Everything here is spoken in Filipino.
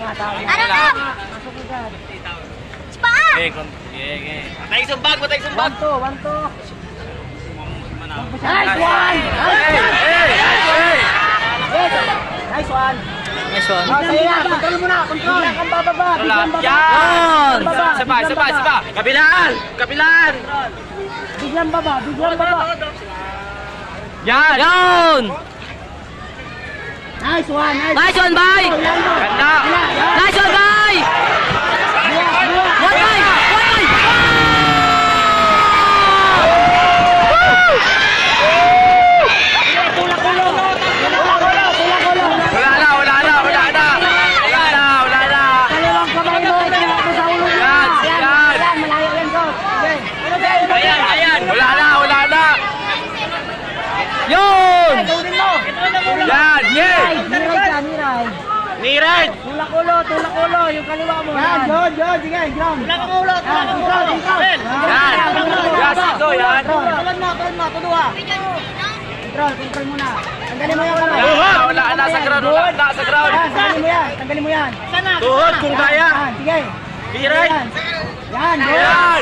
Ano na? Paa! Patay sumbag, patay sumbag. 1-2. Nice one! Nice one. Nice one. Sa'yo na, control mo na, control. Bigyan kang bababa, bigyan bababa. Yan! Saba. Kapilaan! Kapilaan! Bigyan baba. Yan! Yan! Nice one, Nice one, bye! Ganda! Nice one, bye! One, bye! Wala na! Kaliwang kamay mo, ito sa ulo mo. Yan! Malayo yan, coach. Ayan! Wala na! Yun! Tunin mo. Yan! Yeah! Niray. Niren! Tulak ulo, yung kaliwa mo. Yan, John, sige, ground. Tulak ang ulo. Yan! Yan, Sido, yan! Tulad mo, tuduha. Control mo na. Tanggalin mo yung kamay. Wala na sa ground! Tanggalin mo yan. Tuhod kung kaya! Sige. Niren! Yan. Yan!